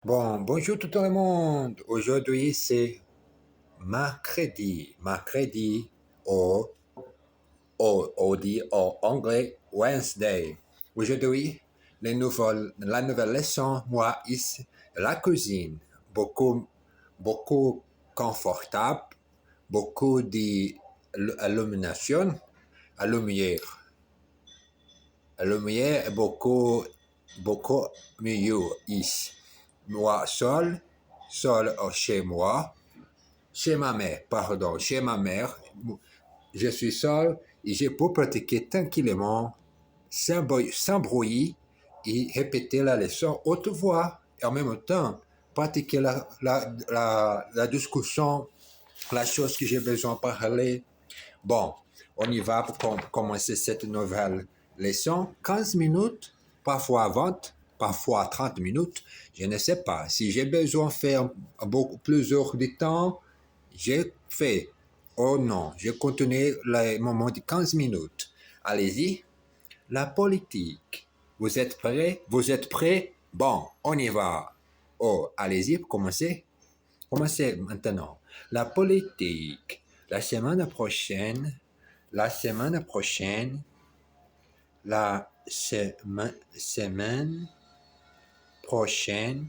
Bonjour tout le monde. Aujourd'hui, c'est mercredi. Mercredi au dit en anglais Wednesday. Aujourd'hui, la nouvelle leçon, moi, ici, la cuisine. Beaucoup confortable, beaucoup d'illumination, la lumière. La lumière est beaucoup mieux ici. Moi, seul chez moi, chez ma mère, pardon, chez ma mère, je suis seul et je peux pratiquer tranquillement, sans bruit, et répéter la leçon haute voix. Et en même temps, pratiquer la discussion, la chose que j'ai besoin de parler. Bon, on y va pour commencer cette nouvelle leçon. 15 minutes, parfois 20, parfois 30 minutes. Je ne sais pas. Si j'ai besoin de faire beaucoup plus heures de temps, j'ai fait. Oh non, je continue le moment de 15 minutes. Allez-y. La politique. Vous êtes prêts? Vous êtes prêts? Bon, on y va. Oh, allez-y, commencez. Commencez maintenant. La politique. La semaine prochaine, semaine prochaine,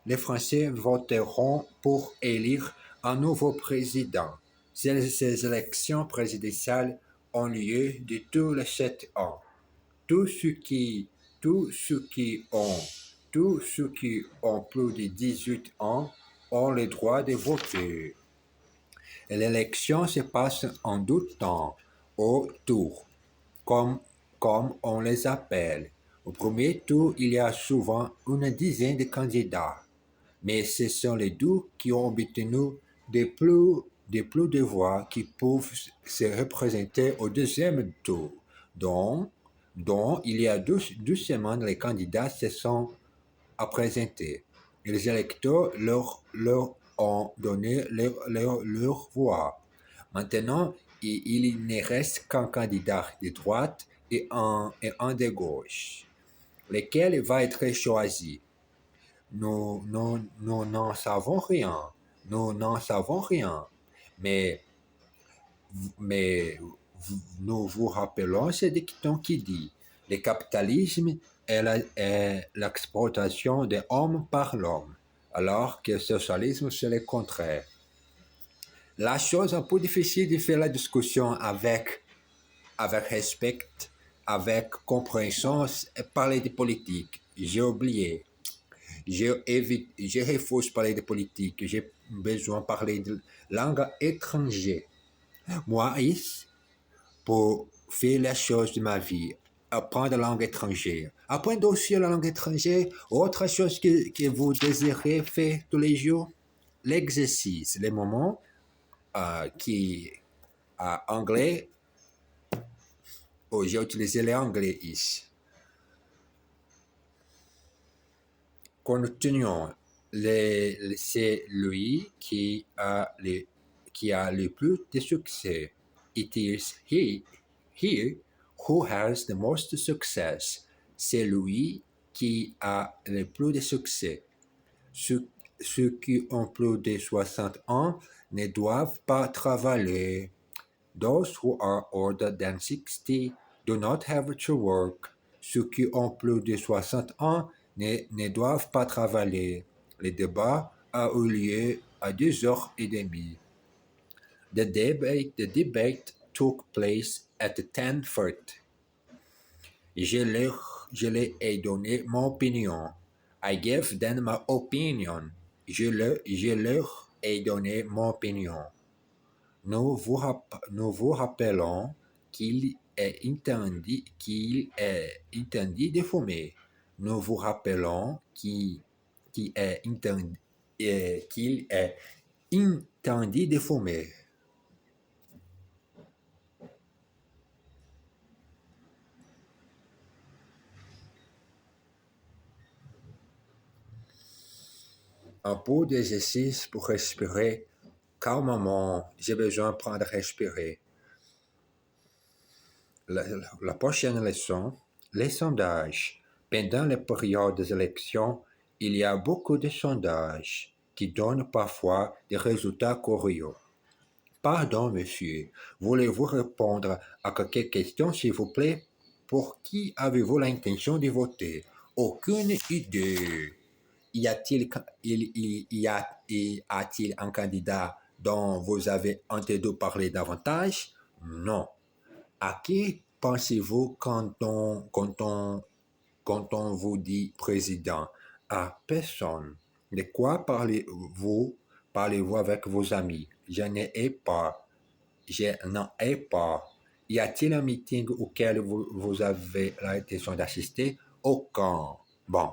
les Français voteront pour élire un nouveau président. Ces élections présidentielles ont lieu de tous les 7 ans. Tous ceux qui, tous ceux qui ont, tous ceux qui ont plus de 18 ans ont le droit de voter. L'élection se passe en deux temps, au tour, comme, comme on les appelle. Au premier tour, il y a souvent une dizaine de candidats, mais ce sont les deux qui ont obtenu des plus de voix qui peuvent se représenter au deuxième tour. Donc, il y a deux semaines, les candidats se sont à présenter. Et les électeurs leur ont donné leur voix. Maintenant, il ne reste qu'un candidat de droite et un de gauche. Lequel va être choisi? Nous n'en savons rien. Nous n'en savons rien. Mais, mais nous vous rappelons ce dicton qui dit le capitalisme est l'exploitation de l'homme par l'homme, alors que le socialisme, c'est le contraire. La chose un peu difficile de faire la discussion avec respect, avec compréhension, et parler de politique. J'ai oublié. Je refuse de parler de politique. J'ai besoin de parler de langue étrangère. Moi, ici, pour faire les choses de ma vie, apprendre la langue étrangère. Apprendre aussi la langue étrangère. Autre chose que vous désirez faire tous les jours, l'exercice, les moments qui, anglais, j'ai utilisé l'anglais ici. Continuons. C'est lui qui a le plus de succès. It is he who has the most success. C'est lui qui a le plus de succès. Ceux qui ont plus de 60 ans ne doivent pas travailler. Those who are older than 60 do not have to work. Ceux qui ont plus de 60 ans ne doivent pas travailler. Le débat a eu lieu à 2h30. The debate took place at 10:30. Je leur ai donné mon opinion. I gave them my opinion. Je leur ai donné mon opinion. Nous vous rappelons qu'il est interdit de fumer. Nous vous rappelons qu'il est interdit de fumer. Un peu d'exercice pour respirer calmement. J'ai besoin de respirer. La prochaine leçon, les sondages. Pendant les périodes des élections, il y a beaucoup de sondages qui donnent parfois des résultats curieux. Pardon, monsieur, voulez-vous répondre à quelques questions, s'il vous plaît? Pour qui avez-vous l'intention de voter? Aucune idée. Y a-t-il y a-t-il un candidat dont vous avez entendu parler davantage? Non. À qui pensez-vous quand on vous dit président? À personne. De quoi parlez-vous? Parlez-vous avec vos amis? Je n'en ai pas. Je n'en ai pas. Y a-t-il un meeting auquel vous avez l'intention d'assister? Aucun. Bon,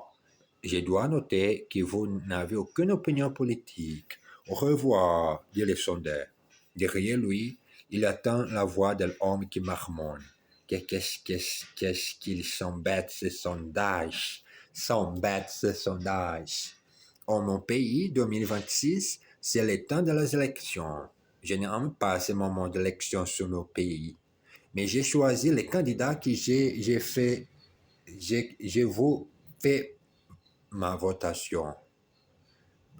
je dois noter que vous n'avez aucune opinion politique. Au revoir, dit le sondeur. Derrière lui, il attend la voix de l'homme qui marmonne. Qu'est-ce qu'ils sont bêtes, ces sondages? Sont bêtes, ces sondages. En mon pays, 2026, c'est le temps de les élections. Je n'aime pas ces moments d'élection sur nos pays. Mais j'ai choisi les candidats que je vous fais ma votation.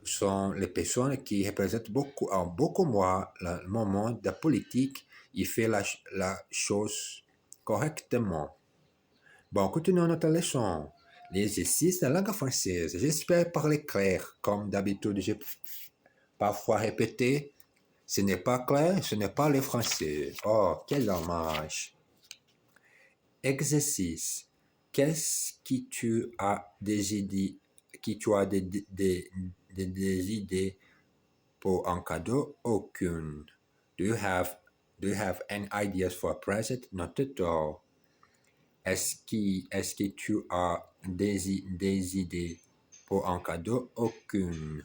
Sont les personnes qui représentent beaucoup moins le moment de la politique. Il fait la chose correctement. Bon, continuons notre leçon. L'exercice de la langue française. J'espère parler clair. Comme d'habitude, j'ai parfois répété. Ce n'est pas clair, ce n'est pas le français. Oh, quel dommage. Exercice. Qu'est-ce que tu as des idées, des idées pour un cadeau? Aucune. Do you have any ideas for a present? Not at all. Est-ce que tu as des idées pour un cadeau? Aucune.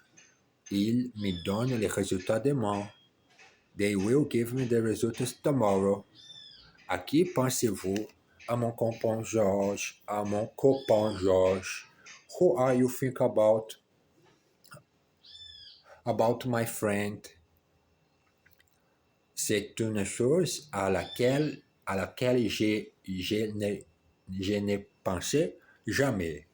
Ils me donnent les résultats demain. They will give me the results tomorrow. À qui pensez-vous? À mon copain George. À mon copain George. Who are you think about? About my friend. C'est une chose à laquelle je n'ai pensé jamais.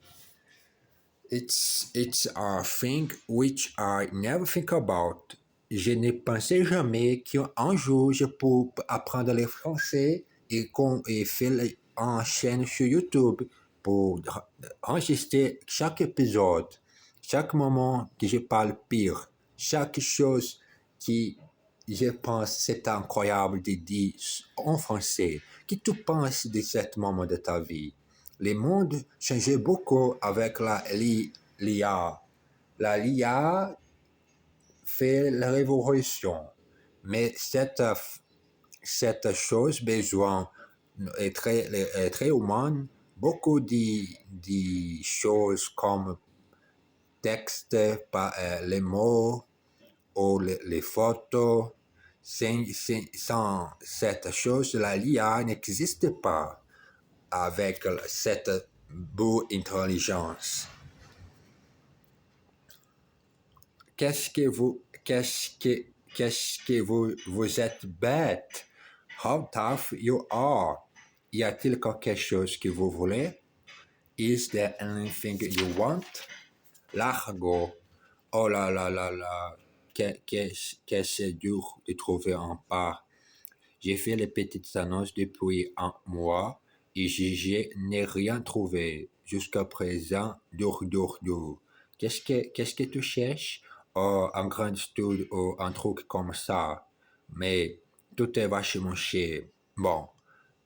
It's a thing which I never think about. Je n'ai pensé jamais qu'un jour je peux apprendre le français et faire une chaîne sur YouTube pour enregistrer chaque épisode, chaque moment que je parle pire, chaque chose qui je pense c'est incroyable de dire en français. Qu'est-ce que tu penses de ce moment de ta vie? Le monde changeait beaucoup avec l'IA. La l'IA fait la révolution, mais cette chose besoin est très humaine. Beaucoup de choses comme texte, les mots ou les photos. Sans cette chose, la l'IA n'existe pas avec cette beau intelligence. Qu'est-ce que vous êtes bête? How tough you are. Y a-t-il quelque chose que vous voulez? Is there anything you want? L'argot. Oh là là là là. Que c'est dur de trouver un pas. J'ai fait les petites annonces depuis un mois et je n'ai rien trouvé. Jusqu'à présent, dur. Qu'est-ce que tu cherches? Oh, un grand studio ou un truc comme ça. Mais tout est vachement cher. Bon,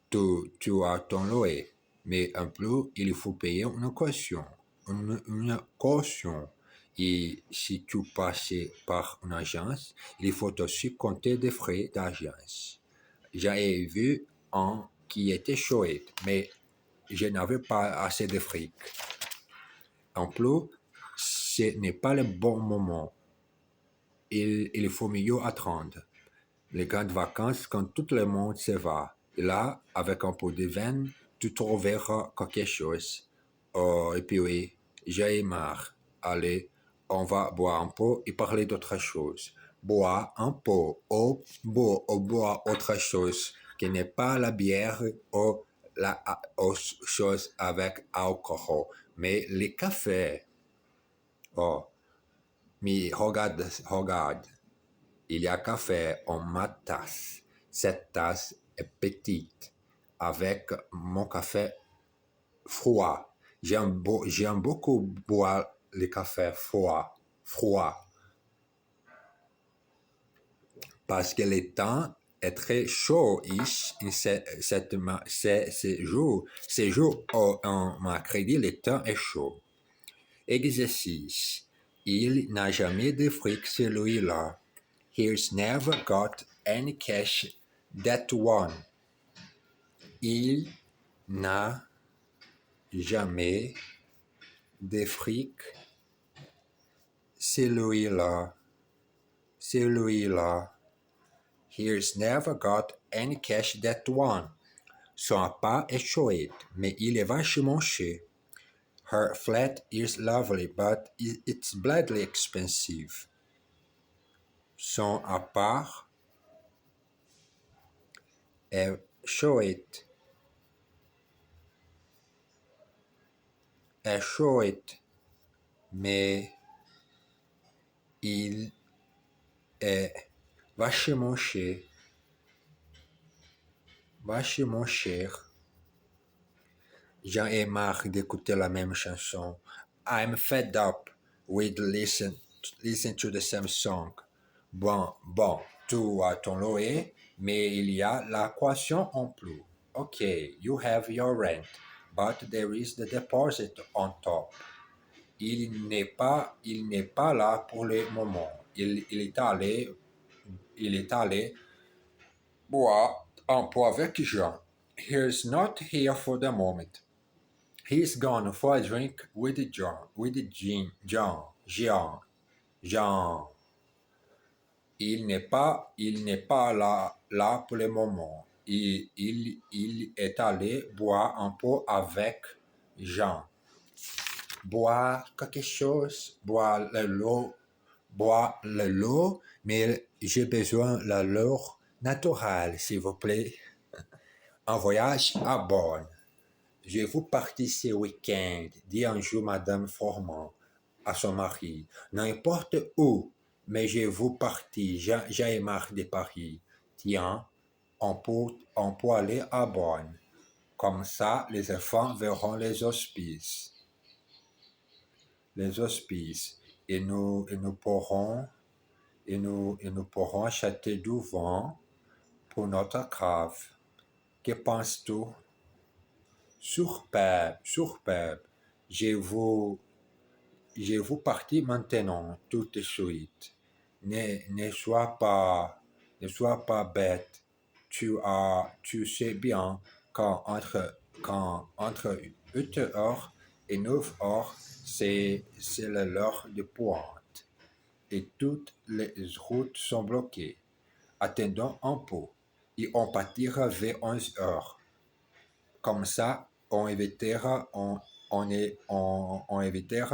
tu as ton loyer. Mais en plus, il faut payer une caution. Une caution. Et si tu passes par une agence, il faut aussi compter des frais d'agence. J'ai vu un qui était chouette, mais je n'avais pas assez de fric. En plus, ce n'est pas le bon moment. Il faut mieux attendre les grandes vacances quand tout le monde se va. Et là, avec un peu de vin, tu trouveras quelque chose. Oh, et puis oui, j'ai marre. Allez, on va boire un peu et parler d'autre chose. Boire un peu ou boire autre chose qui n'est pas la bière ou aux choses avec alcool. Mais les cafés, oh, mais regarde, il y a café en ma tasse. Cette tasse est petite, avec mon café froid. J'aime beaucoup boire le café froid, parce que le temps est très chaud ici, ces jours en mercredi, le temps est chaud. Exercice. Il n'a jamais de fric celui-là. He's never got any cash that one. Il n'a jamais de fric celui-là. He's never got any cash that one. Son appart est chouette, mais il est vachement cher. Her flat is lovely, but it's bloody expensive. Son appart est chouette. Mais il est vachement cher. J'en ai marre d'écouter la même chanson. I'm fed up with listen to the same song. Bon, tu as ton loyer, mais il y a la caution en plus. Okay, you have your rent, but there is the deposit on top. Il n'est pas là pour le moment. Il est allé boire un peu avec Jean. He's not here for the moment. He's gone for a drink with Jean. Il n'est pas là pour le moment. Il est allé boire un peu avec Jean. Boire quelque chose, boire le lot, mais j'ai besoin de l'eau naturelle, s'il vous plaît. Un voyage à bord. Je vous partis ce week-end, dit un jour Madame Formand à son mari. N'importe où, mais je vous partis, j'ai marre de Paris. Tiens, on peut aller à bord. Comme ça, les enfants verront les hospices. Et nous pourrons acheter du vin pour notre cave. Que penses-tu? Superbe. Je vous partis maintenant tout de suite. Ne sois pas bête. Tu sais bien qu'entre 8h et 9h, c'est l'heure de pointe. Et toutes les routes sont bloquées. Attendons un peu. Et on partira vers 11h. Comme ça, on évitera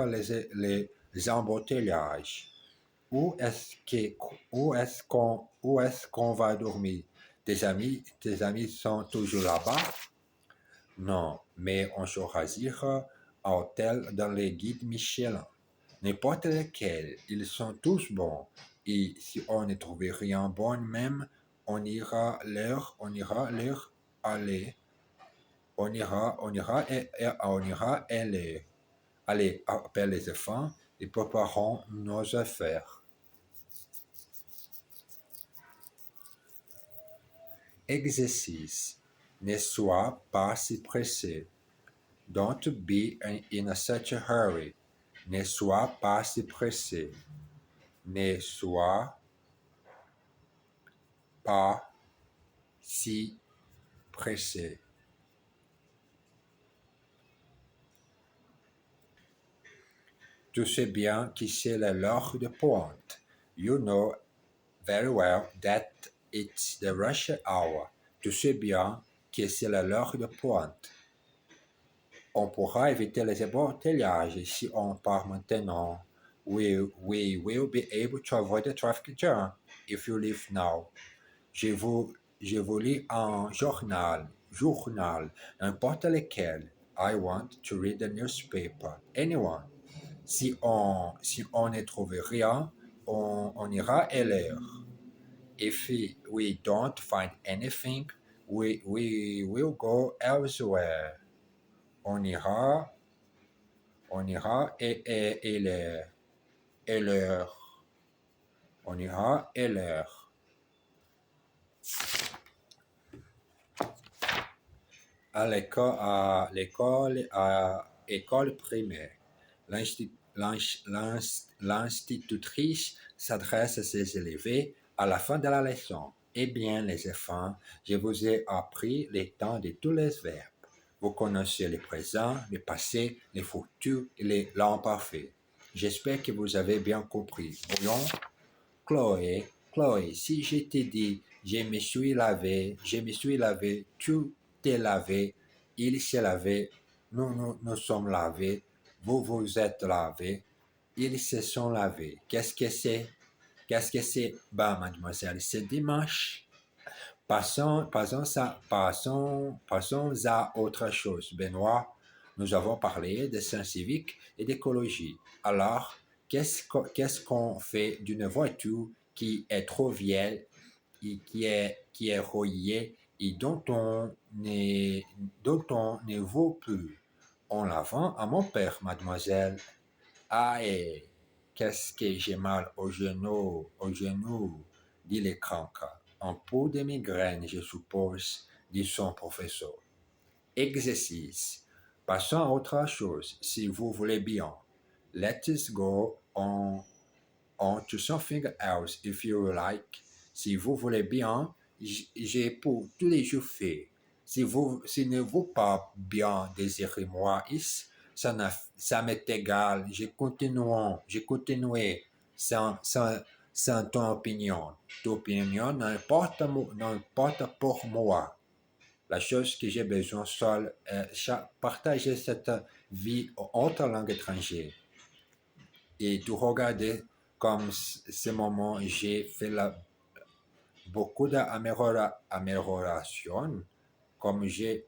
les embouteillages. Où est-ce qu'on va dormir? Tes amis sont toujours là-bas? Non, mais on choisira un hôtel dans les guides Michelin. N'importe lequel, ils sont tous bons. Et si on ne trouve rien bon même, on ira leur aller. On ira aller. Allez, appelle les enfants et préparons nos affaires. Exercice. Ne sois pas si pressé. Don't be in such a hurry. Ne sois pas si pressé. Ne sois pas si pressé. Tu sais bien que c'est l'heure de pointe. You know very well that it's the rush hour. Tu sais bien que c'est l'heure de pointe. On pourra éviter les embouteillages si on part maintenant. We will be able to avoid the traffic jam if you leave now. Je vous lis un journal. journal, n'importe lequel. I want to read the newspaper. Anyone. Si on ne trouve rien, on ira ailleurs. If we don't find anything, we will go elsewhere. On ira et l'heure. On ira et l'heure. À l'école primaire, l'institutrice s'adresse à ses élèves à la fin de la leçon. Eh bien, les enfants, je vous ai appris les temps de tous les verbes. Vous connaissez le présent, le passé, le futur et l'imparfait. J'espère que vous avez bien compris. Voyons, Chloé, si je te dis je me suis lavé, tu t'es lavé, il s'est lavé, nous sommes lavés, vous vous êtes lavés, ils se sont lavés. Qu'est-ce que c'est? Ben, mademoiselle, c'est dimanche. Passons à autre chose. Benoît, nous avons parlé de sciences civiques et d'écologie. Alors, qu'est-ce qu'on fait d'une voiture qui est trop vieille et qui est rouillée et dont on ne vaut plus? On la vend à mon père, mademoiselle. Ah, et qu'est-ce que j'ai mal au genou, dit le cranka. Un peu de migraine, je suppose, dit son professeur. Exercice. Passons à autre chose, si vous voulez bien. Let's go on to something else, if you like. Si vous voulez bien, j'ai pour tous les jours fait. Si ne vous pas bien, désirez-moi ici, ça m'est égal. Je continuerai sans ton opinion. Ton opinion n'importe pour moi. La chose que j'ai besoin seul est partager cette vie entre langues étrangères. Et de regarder comme ce moment, j'ai fait beaucoup d'améliorations, comme j'ai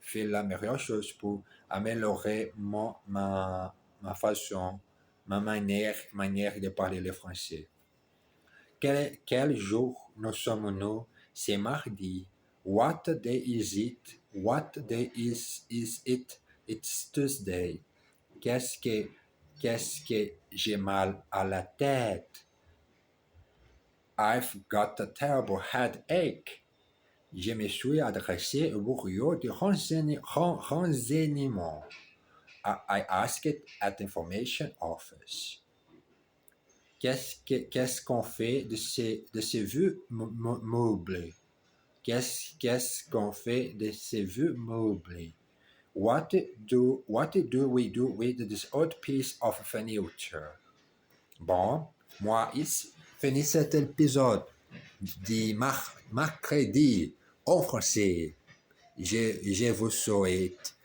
fait la meilleure chose pour améliorer ma façon, ma manière de parler le français. Quel jour nous sommes-nous? C'est mardi. What day is it? What day is it? It's Tuesday. Qu'est-ce que j'ai mal à la tête? I've got a terrible headache. Je me suis adressé au bureau de renseignement. I asked at the information office. Qu'est-ce qu'on fait de ces vieux meubles? Qu'est-ce qu'on fait de ces vieux meubles? What do we do with this old piece of furniture? Bon, moi, ici, finis cet épisode du mercredi en français. Je vous souhaite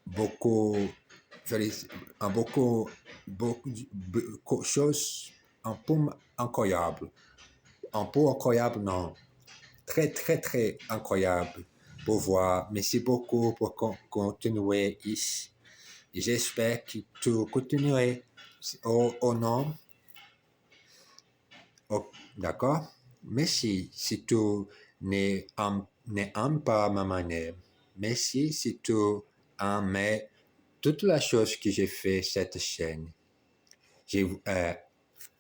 beaucoup choses un peu incroyables. Un peu incroyable, non. Très, très, très incroyable pour voir. Merci beaucoup pour continuer ici. J'espère que tu continueras au nom. D'accord? Merci si tu n'aimes pas ma manière. Merci si tu aimes toutes les choses que j'ai fait cette chaîne. Je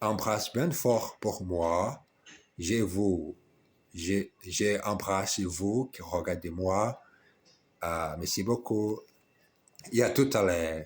embrasse bien fort pour moi. J'embrasse vous qui regardez moi. Merci beaucoup. Et à tout à l'heure.